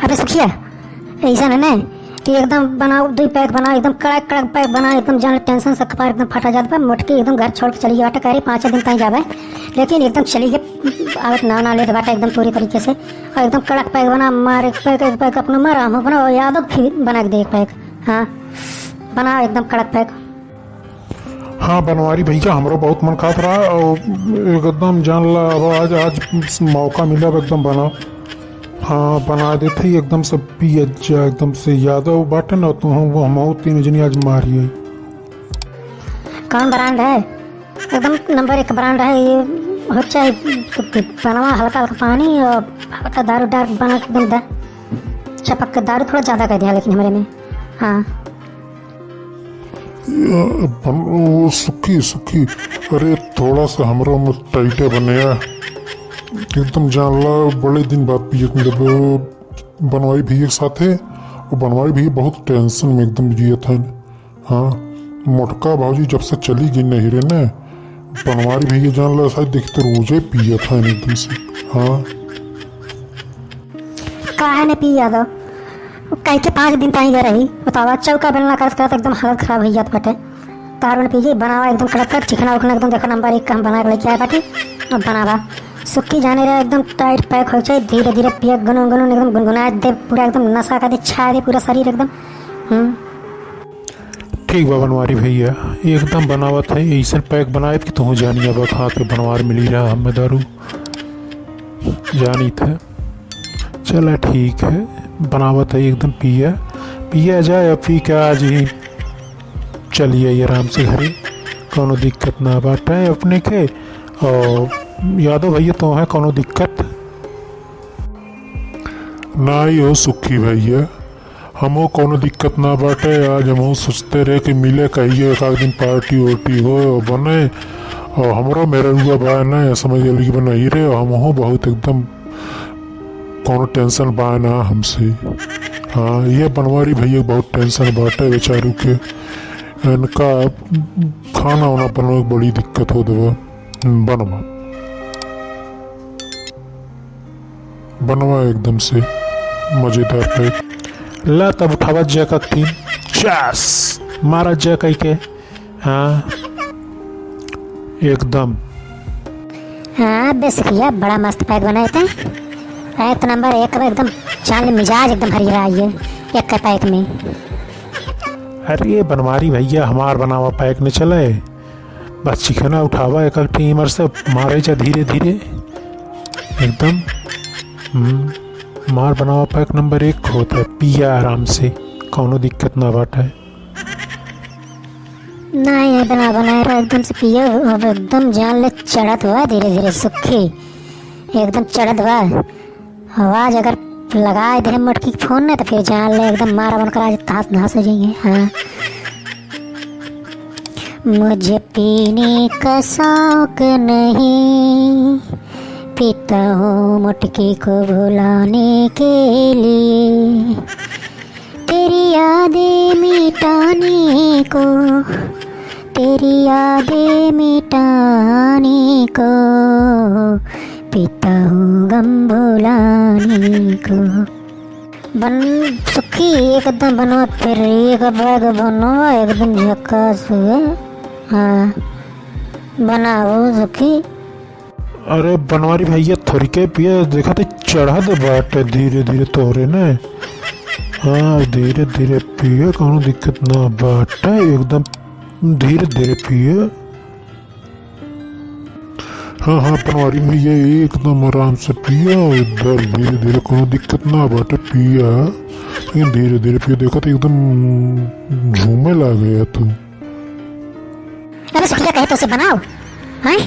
अबे सखिया ऐसा ना कि एकदम बनाओ 2 पैक बना, एकदम कड़क कड़क पैक बना, एकदम जान टेंशन से कपार एकदम फटा जाता मोटकी एकदम घर छोड़ के चली गई बाटे, कह रही 5 दिन तक जावे, लेकिन एकदम चली गई आवत ना ले बाटे एकदम पूरी तरीके से। और एकदम कड़क पैक बना, मार एक पैक अपना मारा हम बना यादव फिर बना के दे एक पैक। हाँ बना एकदम कड़क पैक। हाँ बनवारी भैया हमरो बहुत मन खात रहा और एकदम जान ला अब आज मौका मिला अब एकदम बना। हाँ बना देते ही एकदम से पिए जा एकदम से यादव बाटे ना तो हम 3 जनी आज मारिए। कौन ब्रांड है? एकदम नंबर 1 ब्रांड है ये। हो चाहे बनवा हल्का हल्का पानी और हल्का दारू डार्क बना के एकदम चपक के दारू थोड़ा ज़्यादा कर दिया लेकिन हमारे में। हाँ सुखी अरे थोड़ा सा हमरो में टाइटे बने एकदम जान ला बड़े दिन बाद पिए मतलब बनवाई भी एक साथ है और बनवाई भी बहुत टेंशन में एकदम जिए था। हाँ मोटका भाजी जब से चली गई नहीं रे न बनवारी भी जान ला शायद देखते रोजे पिए था एकदम से। हाँ काहे ने पिया दो कहीं के 5 दिन तक रही बतावा, चौका बेलना करते करते एकदम हालत खराब हो जात बाटे। तार में पीजिए बनावा एकदम कड़क कर चिकना उखना एकदम देखो नंबर 1 का हम बना के लेके आए बाटे और बनावा सुखी जाने रहे एकदम टाइट पैक हो जाए, धीरे धीरे पिए गुनगुन एकदम गुनगुना दे पूरा एकदम नशा का दे छा दे पूरा शरीर एकदम। ठीक बा बनवारी भैया एकदम बनावत है ऐसा पैक बनाए कि तुम जानिए अब खा के बनवार मिली रहा हमें दारू जानी था। चला ठीक है बनावत है एकदम पिया जाए अब पी के आज ही चलिए आराम से घरे कोनो दिक्कत ना बाटे अपने के। और यादव भैया तो है कोनो दिक्कत ना ही हो सुखी भैया हमो कोनो दिक्कत ना बाटे। आज हम सोचते रहे कि मिले कहिए एक दिन पार्टी वार्टी हो बने और हमरो मेरा हुआ बा ना समझ गई बनाई रहे और हम बहुत एकदम कोनो टेंशन बा ना हमसे। हाँ ये बनवारी भैया बहुत टेंशन बाटे बेचारू के इनका खाना वाना बनवा बड़ी दिक्कत हो देवा बनवा एकदम से मजेदार पैक ला तब उठावा जय का 3 चास मारा जय कह के। हाँ एकदम हाँ बेस भैया बड़ा मस्त पैक बनाए थे एक नंबर 1 एकदम चाल मिजाज एकदम हरी रहा है एक का पैक में। अरे बनवारी भैया हमार बनावा पैक न चले बस चिकना उठावा एक टीमर से मारे जा धीरे धीरे एकदम। मार बनावा पैक नंबर 1 होता है पिया आराम से कोनो दिक्कत ना बाटा है। नहीं बना रहा एकदम से पियो अब एकदम जान ले चढ़त हुआ धीरे धीरे सुखी एकदम चढ़त हुआ आवाज अगर लगाए दे मटकी फोन ना तो फिर जान ले एकदम मारा बनकर आज तास नहास हो जाएंगे। हाँ मुझे पीने का शौक नहीं पीता हूँ मटकी को भुलाने के लिए तेरी यादें मिटाने को तेरी यादें मिटाने को पीता हूँ गम भुलाने को। बन सुखी एकदम बनो फिर एक बैग बनो एकदम झक्कास हुए। हाँ बनाओ सुखी। अरे बनवारी भैया थोड़ी के पिया देखा तो चढ़ा दे बाटे धीरे धीरे तोरे ने। हाँ धीरे धीरे पिए कोनो दिक्कत ना बाटे एकदम धीरे धीरे पिए। हाँ बनवारी भैया एकदम आराम से पिया इधर धीरे धीरे कोनो दिक्कत ना बाटे पिया लेकिन धीरे धीरे पिया देखा तो एकदम झूमे ला गया तू। अरे सुखिया कहे तो से बनाओ हैं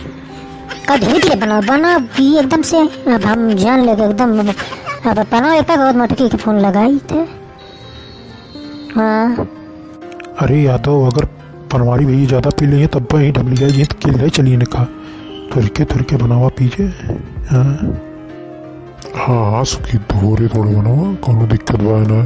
कब धीरे धीरे बनाओ पी एकदम से। अब हम जान लेंगे एकदम अब बनाओ एक बहुत मटकी के फोन लगाई थे। हाँ अरे यादव अगर बनवारी भैया ज़्यादा पी लेंगे तब वही ढम लिया ये के लिए चलिए ने कहा थोड़ के बनावा पीजिए। हाँ हाँ सुखी थोड़े बनावा कोनो दिक्कत बा ना।